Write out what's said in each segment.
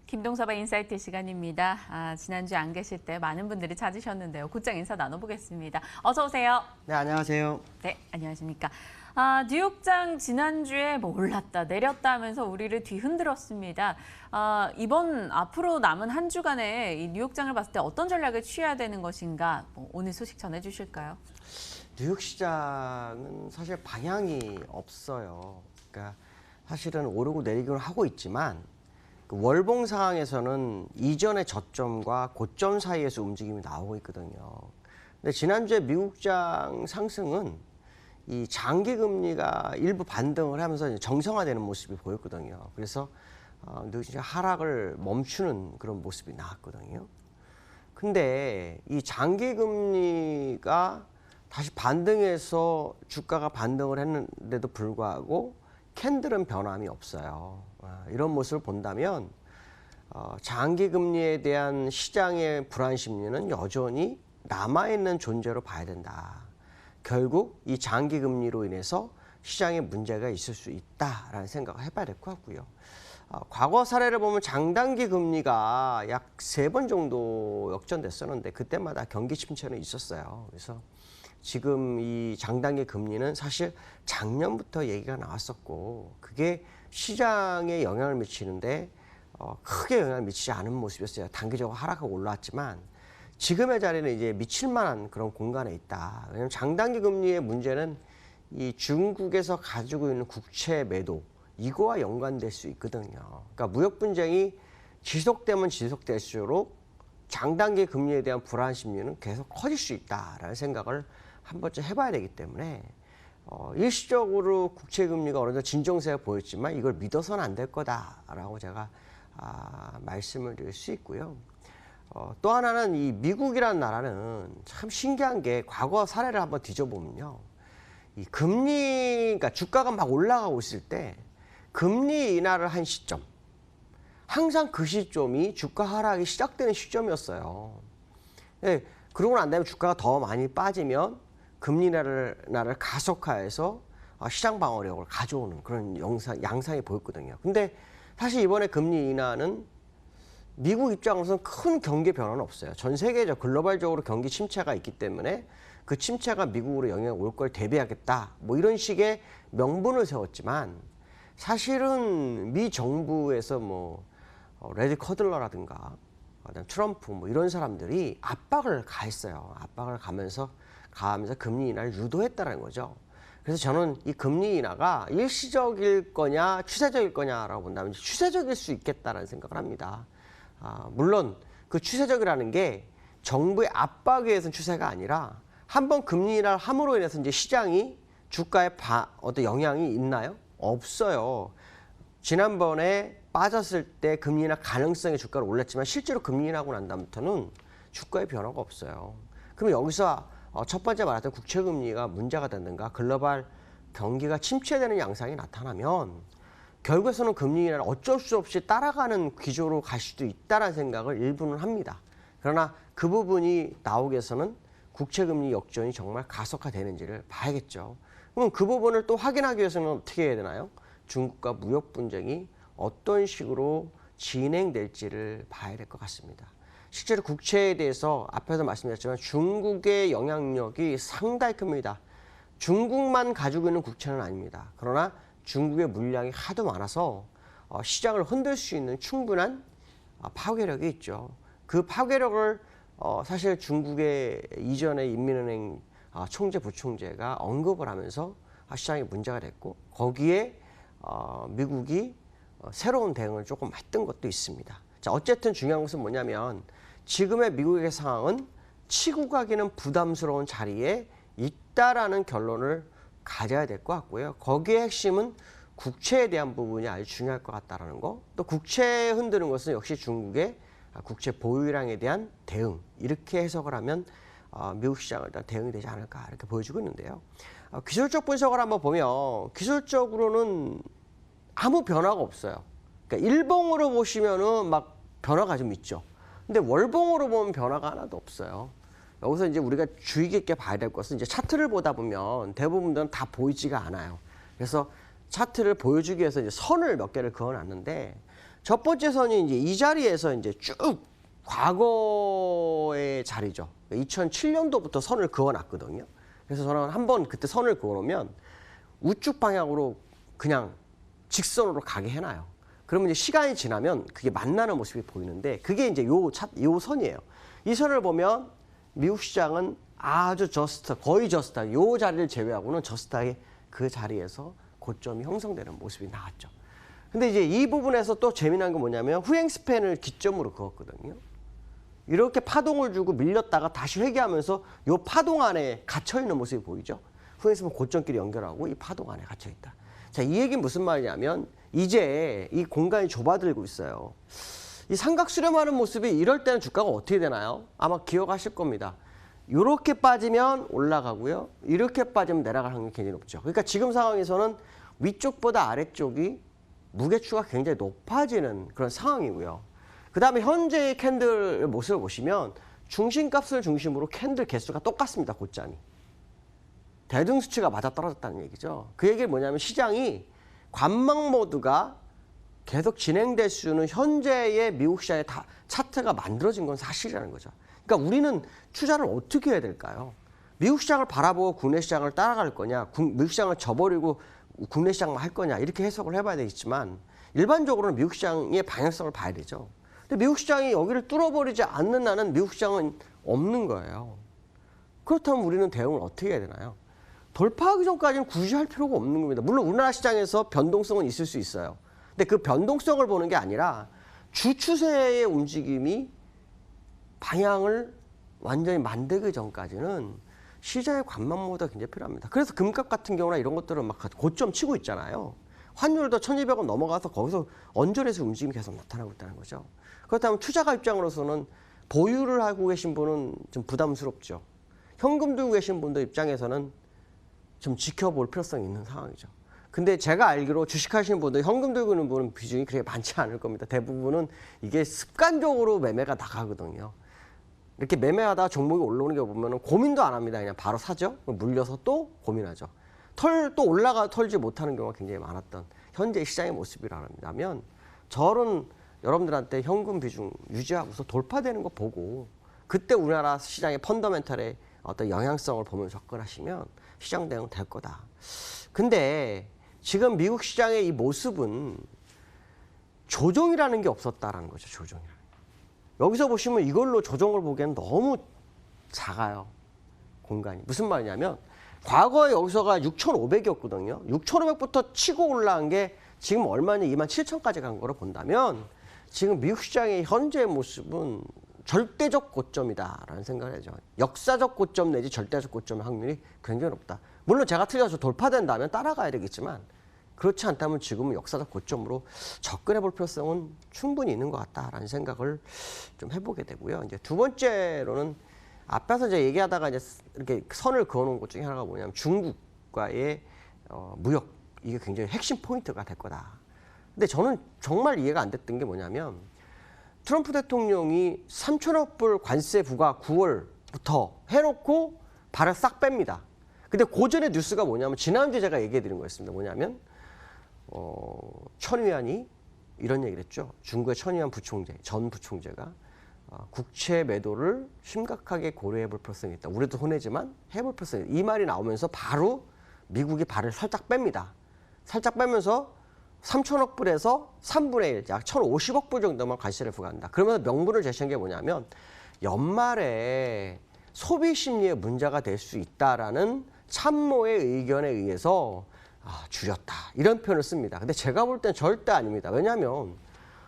김동섭의 인사이트 시간입니다. 지난주에 안 계실 때 많은 분들이 찾으셨는데요. 곧장 인사 나눠보겠습니다. 어서 오세요. 네, 안녕하세요. 네, 안녕하십니까. 뉴욕장 지난주에 뭐 올랐다 내렸다 하면서 우리를 뒤흔들었습니다. 이번 앞으로 남은 한 주간에 이 뉴욕장을 봤을 때 어떤 전략을 취해야 되는 것인가 오늘 소식 전해주실까요? 뉴욕 시장은 사실 방향이 없어요. 그러니까 사실은 오르고 내리기는 하고 있지만 그 월봉 상황에서는 이전의 저점과 고점 사이에서 움직임이 나오고 있거든요. 근데 지난주에 미국장 상승은 이 장기 금리가 일부 반등을 하면서 정상화되는 모습이 보였거든요. 그래서 뉴욕장 하락을 멈추는 그런 모습이 나왔거든요. 근데 이 장기 금리가 다시 반등해서 주가가 반등을 했는데도 불구하고 캔들은 변함이 없어요. 이런 모습을 본다면 장기 금리에 대한 시장의 불안 심리는 여전히 남아있는 존재로 봐야 된다. 결국 이 장기 금리로 인해서 시장에 문제가 있을 수 있다라는 생각을 해봐야 될 것 같고요. 과거 사례를 보면 장단기 금리가 약 3번 정도 역전됐었는데 그때마다 경기 침체는 있었어요. 그래서 지금 이 장단기 금리는 사실 작년부터 얘기가 나왔었고 그게 시장에 영향을 미치는데 크게 영향을 미치지 않은 모습이었어요. 단기적으로 하락하고 올라왔지만 지금의 자리는 이제 미칠 만한 그런 공간에 있다. 왜냐하면 장단기 금리의 문제는 이 중국에서 가지고 있는 국채 매도 이거와 연관될 수 있거든요. 그러니까 무역 분쟁이 지속되면 지속될수록 장단기 금리에 대한 불안 심리는 계속 커질 수 있다라는 생각을 한 번쯤 해봐야 되기 때문에 일시적으로 국채 금리가 어느 정도 진정세가 보였지만 이걸 믿어서는 안 될 거다라고 제가 말씀을 드릴 수 있고요. 또 하나는 이 미국이라는 나라는 참 신기한 게 과거 사례를 한번 뒤져보면요. 이 금리, 그러니까 주가가 막 올라가고 있을 때 금리 인하를 한 시점, 항상 그 시점이 주가 하락이 시작되는 시점이었어요. 네, 그러고 난 다음에 주가가 더 많이 빠지면 금리 인하를 가속화해서 시장 방어력을 가져오는 그런 양상이 보였거든요. 근데 사실 이번에 금리 인하는 미국 입장으로서는 큰 경기 변화는 없어요. 전 세계적 글로벌적으로 경기 침체가 있기 때문에 그 침체가 미국으로 영향이 올 걸 대비하겠다. 뭐 이런 식의 명분을 세웠지만 사실은 미 정부에서 뭐 레디 커들러라든가 트럼프 뭐 이런 사람들이 압박을 가했어요. 압박을 가면서 금리 인하를 유도했다는 거죠. 그래서 저는 이 금리 인하가 일시적일 거냐 추세적일 거냐라고 본다면 추세적일 수 있겠다라는 생각을 합니다. 물론 그 추세적이라는 게 정부의 압박에 의해서 추세가 아니라 한번 금리 인하를 함으로 인해서 이제 시장이 주가에 어떤 영향이 있나요? 없어요. 지난번에 빠졌을 때 금리 인하 가능성의 주가를 올렸지만 실제로 금리 인하하고 난 다음부터는 주가에 변화가 없어요. 그럼 여기서 첫 번째 말했던 국채 금리가 문제가 되는가 글로벌 경기가 침체되는 양상이 나타나면 결국에서는 금리 인하를 어쩔 수 없이 따라가는 기조로 갈 수도 있다는 생각을 일부는 합니다. 그러나 그 부분이 나오기 위해서는 국채 금리 역전이 정말 가속화되는지를 봐야겠죠. 그럼 그 부분을 또 확인하기 위해서는 어떻게 해야 되나요? 중국과 무역 분쟁이 어떤 식으로 진행될지를 봐야 될 것 같습니다. 실제로 국채에 대해서 앞에서 말씀드렸지만 중국의 영향력이 상당히 큽니다. 중국만 가지고 있는 국채는 아닙니다. 그러나 중국의 물량이 하도 많아서 시장을 흔들 수 있는 충분한 파괴력이 있죠. 그 파괴력을 사실 중국의 이전의 인민은행 총재, 부총재가 언급을 하면서 시장에 문제가 됐고 거기에 미국이 새로운 대응을 조금 했던 것도 있습니다. 자, 어쨌든 중요한 것은 뭐냐면 지금의 미국의 상황은 치고 가기는 부담스러운 자리에 있다라는 결론을 가져야 될 것 같고요. 거기에 핵심은 국채에 대한 부분이 아주 중요할 것 같다는 거. 또 국채 흔드는 것은 역시 중국의 국채 보유량에 대한 대응. 이렇게 해석을 하면 미국 시장을 대응이 되지 않을까 이렇게 보여주고 있는데요. 기술적 분석을 한번 보면 기술적으로는 아무 변화가 없어요. 그러니까 일봉으로 보시면은 막 변화가 좀 있죠. 근데 월봉으로 보면 변화가 하나도 없어요. 여기서 이제 우리가 주의 깊게 봐야 될 것은 이제 차트를 보다 보면 대부분은 다 보이지가 않아요. 그래서 차트를 보여주기 위해서 이제 선을 몇 개를 그어놨는데 첫 번째 선이 이제 이 자리에서 이제 쭉 과거의 자리죠. 2007년도부터 선을 그어놨거든요. 그래서 저는 한번 그때 선을 그어놓으면 우측 방향으로 그냥 직선으로 가게 해놔요. 그러면 이제 시간이 지나면 그게 만나는 모습이 보이는데 그게 이제 요 선이에요. 이 선을 보면 미국 시장은 아주 거의 저스트, 요 자리를 제외하고는 저스트하게 그 자리에서 고점이 형성되는 모습이 나왔죠. 근데 이제 이 부분에서 또 재미난 게 뭐냐면 후행 스팬을 기점으로 그었거든요. 이렇게 파동을 주고 밀렸다가 다시 회귀하면서 이 파동 안에 갇혀있는 모습이 보이죠. 후행 스팬 고점끼리 연결하고 이 파동 안에 갇혀있다. 자, 이 얘기는 무슨 말이냐면 이제 이 공간이 좁아들고 있어요. 이 삼각 수렴하는 모습이 이럴 때는 주가가 어떻게 되나요? 아마 기억하실 겁니다. 이렇게 빠지면 올라가고요. 이렇게 빠지면 내려갈 확률이 굉장히 높죠. 그러니까 지금 상황에서는 위쪽보다 아래쪽이 무게추가 굉장히 높아지는 그런 상황이고요. 그 다음에 현재의 캔들 모습을 보시면 중심값을 중심으로 캔들 개수가 똑같습니다. 곧장이. 대등수치가 맞아떨어졌다는 얘기죠. 그 얘기는 뭐냐면 시장이 관망 모드가 계속 진행될 수 있는 현재의 미국 시장의 차트가 만들어진 건 사실이라는 거죠. 그러니까 우리는 투자를 어떻게 해야 될까요? 미국 시장을 바라보고 국내 시장을 따라갈 거냐, 미국 시장을 저버리고 국내 시장만 할 거냐 이렇게 해석을 해봐야 되겠지만 일반적으로는 미국 시장의 방향성을 봐야 되죠. 근데 미국 시장이 여기를 뚫어버리지 않는 한은 미국 시장은 없는 거예요. 그렇다면 우리는 대응을 어떻게 해야 되나요? 돌파하기 전까지는 굳이 할 필요가 없는 겁니다. 물론 우리나라 시장에서 변동성은 있을 수 있어요. 근데 그 변동성을 보는 게 아니라 주 추세의 움직임이 방향을 완전히 만들기 전까지는 시장의 관망 모드가 굉장히 필요합니다. 그래서 금값 같은 경우나 이런 것들은 막 고점 치고 있잖아요. 환율도 1200원 넘어가서 거기서 언저리에서 움직임이 계속 나타나고 있다는 거죠. 그렇다면 투자가 입장으로서는 보유를 하고 계신 분은 좀 부담스럽죠. 현금 들고 계신 분들 입장에서는 좀 지켜볼 필요성이 있는 상황이죠. 근데 제가 알기로 주식하시는 분들, 현금 들고 있는 분은 비중이 그렇게 많지 않을 겁니다. 대부분은 이게 습관적으로 매매가 나가거든요. 이렇게 매매하다 종목이 올라오는 게 보면 고민도 안 합니다. 그냥 바로 사죠. 물려서 또 고민하죠. 또 털지 못하는 경우가 굉장히 많았던 현재 시장의 모습이라면 저는 여러분들한테 현금 비중 유지하고서 돌파되는 거 보고 그때 우리나라 시장의 펀더멘털의 어떤 영향성을 보면서 접근하시면 시장 대응 될 거다. 근데 지금 미국 시장의 이 모습은 조정이라는 게 없었다라는 거죠. 조정이라는 게. 여기서 보시면 이걸로 조정을 보기에는 너무 작아요. 공간이. 무슨 말이냐면 과거에 여기서가 6,500이었거든요. 6,500부터 치고 올라간 게 지금 얼마냐 27,000까지 간 거로 본다면 지금 미국 시장의 현재의 모습은 절대적 고점이다라는 생각을 하죠. 역사적 고점 내지 절대적 고점의 확률이 굉장히 높다. 물론 제가 틀려서 돌파된다면 따라가야 되겠지만 그렇지 않다면 지금은 역사적 고점으로 접근해 볼 필요성은 충분히 있는 것 같다라는 생각을 좀 해보게 되고요. 이제 두 번째로는 앞에서 이제 얘기하다가 이제 이렇게 선을 그어놓은 것 중에 하나가 뭐냐면 중국과의 무역 이게 굉장히 핵심 포인트가 될 거다. 근데 저는 정말 이해가 안 됐던 게 뭐냐면 트럼프 대통령이 3천억 불 관세 부과 9월부터 해놓고 발을 싹 뺍니다. 근데 그 전에 뉴스가 뭐냐면 지난주에 제가 얘기해 드린 거였습니다. 뭐냐면 천위안이 이런 얘기를 했죠. 중국의 천위안 부총재, 전 부총재가 국채 매도를 심각하게 고려해 볼 필요성이 있다. 우리도 손해지만 해볼 필요성이 있다. 이 말이 나오면서 바로 미국이 발을 살짝 뺍니다. 살짝 빼면서 3천억 불에서 3분의 1, 약 1,050억 불 정도만 관세를 부과한다. 그러면서 명분을 제시한 게 뭐냐면 연말에 소비 심리의 문제가 될 수 있다라는 참모의 의견에 의해서 줄였다. 이런 표현을 씁니다. 근데 제가 볼 땐 절대 아닙니다. 왜냐하면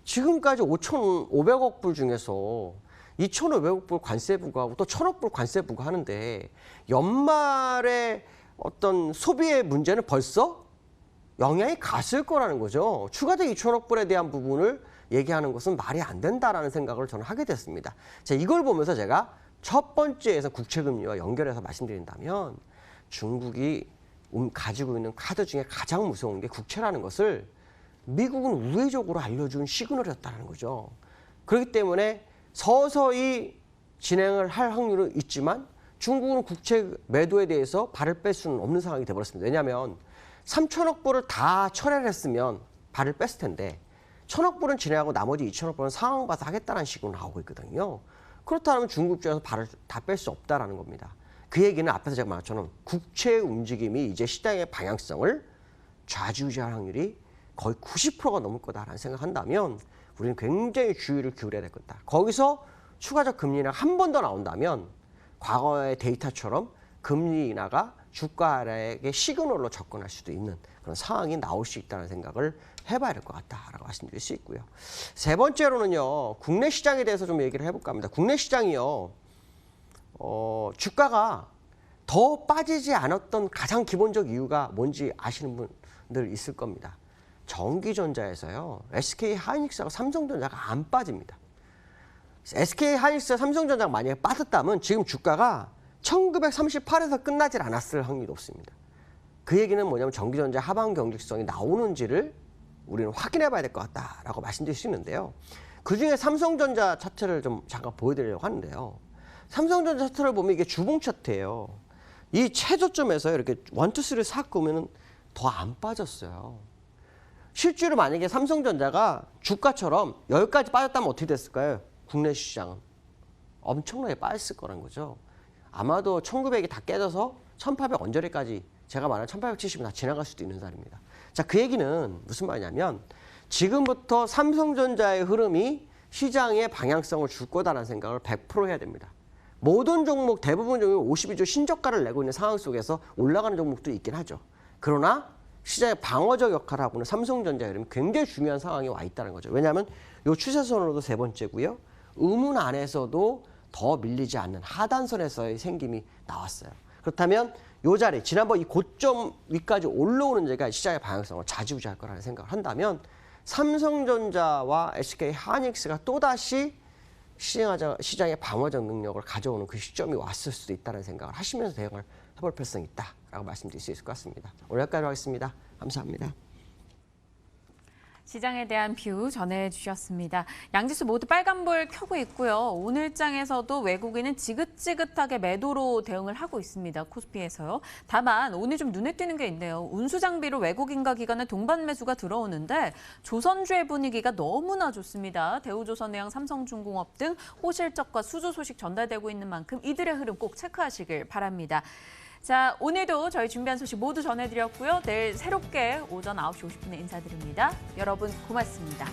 지금까지 5,500억 불 중에서 2,500억 불 관세 부과하고 또 1,000억 불 관세 부과하는데 연말에 어떤 소비의 문제는 벌써 영향이 갔을 거라는 거죠. 추가적 2,000억 불에 대한 부분을 얘기하는 것은 말이 안 된다라는 생각을 저는 하게 됐습니다. 자, 이걸 보면서 제가 첫 번째에서 국채금리와 연결해서 말씀드린다면 중국이 가지고 있는 카드 중에 가장 무서운 게 국채라는 것을 미국은 우회적으로 알려준 시그널이었다는 거죠. 그렇기 때문에 서서히 진행을 할 확률은 있지만 중국은 국채 매도에 대해서 발을 뺄 수는 없는 상황이 되어버렸습니다. 왜냐하면 3천억 불을 다 철회를 했으면 발을 뺐을 텐데 1,000억 불은 진행하고 나머지 2,000억 불은 상황 봐서 하겠다는 식으로 나오고 있거든요. 그렇다면 중국 입장에서 발을 다 뺄 수 없다라는 겁니다. 그 얘기는 앞에서 제가 말한 것처럼 국채 움직임이 이제 시장의 방향성을 좌지우지할 확률이 거의 90%가 넘을 거다라는 생각한다면 우리는 굉장히 주의를 기울여야 될 거다. 거기서 추가적 금리 인하가 한 번 더 나온다면 과거의 데이터처럼 금리 인하가 주가 하락의 시그널로 접근할 수도 있는 그런 상황이 나올 수 있다는 생각을 해봐야 될 것 같다라고 말씀드릴 수 있고요. 세 번째로는요, 국내 시장에 대해서 좀 얘기를 해볼까 합니다. 국내 시장이요, 주가가 더 빠지지 않았던 가장 기본적 이유가 뭔지 아시는 분들 있을 겁니다. 전기전자에서요, SK 하이닉스하고 삼성전자가 안 빠집니다. SK 하이닉스와 삼성전자가 만약에 빠졌다면 지금 주가가 1938에서 끝나질 않았을 확률이 높습니다. 그 얘기는 뭐냐면 전기전자 하방 경직성이 나오는지를 우리는 확인해 봐야 될 것 같다라고 말씀드릴 수 있는데요. 그중에 삼성전자 차트를 좀 잠깐 보여드리려고 하는데요. 삼성전자 차트를 보면 이게 주봉 차트예요. 이 최저점에서 이렇게 1, 2, 3를 싹 보면 더 안 빠졌어요. 실제로 만약에 삼성전자가 주가처럼 여기까지 빠졌다면 어떻게 됐을까요? 국내 시장은 엄청나게 빠졌을 거란 거죠. 아마도 1900이 다 깨져서 1800 언저리까지 제가 말한 1870이 다 지나갈 수도 있는 자리입니다. 자, 그 얘기는 무슨 말이냐면 지금부터 삼성전자의 흐름이 시장의 방향성을 줄 거다라는 생각을 100% 해야 됩니다. 모든 종목, 대부분 종목 52주 신저가를 내고 있는 상황 속에서 올라가는 종목도 있긴 하죠. 그러나 시장의 방어적 역할을 하고는 삼성전자의 흐름이 굉장히 중요한 상황에 와 있다는 거죠. 왜냐하면 이 추세선으로도 세 번째고요. 의문 안에서도 더 밀리지 않는 하단선에서의 생김이 나왔어요. 그렇다면 이 자리, 지난번 이 고점 위까지 올라오는 데가 시장의 방향성을 좌지우지할 거라는 생각을 한다면 삼성전자와 SK 하이닉스가 또다시 시장의 방어적 능력을 가져오는 그 시점이 왔을 수도 있다는 생각을 하시면서 대응을 해볼 필요성이 있다라고 말씀드릴 수 있을 것 같습니다. 오늘 여기까지 하겠습니다. 감사합니다. 시장에 대한 뷰 전해주셨습니다. 양지수 모두 빨간불 켜고 있고요. 오늘장에서도 외국인은 지긋지긋하게 매도로 대응을 하고 있습니다. 코스피에서요. 다만 오늘 좀 눈에 띄는 게 있네요. 운수장비로 외국인과 기관의 동반 매수가 들어오는데 조선주의 분위기가 너무나 좋습니다. 대우조선해양, 삼성중공업 등 호실적과 수주 소식 전달되고 있는 만큼 이들의 흐름 꼭 체크하시길 바랍니다. 자, 오늘도 저희 준비한 소식 모두 전해드렸고요. 내일 새롭게 오전 9시 50분에 인사드립니다. 여러분 고맙습니다.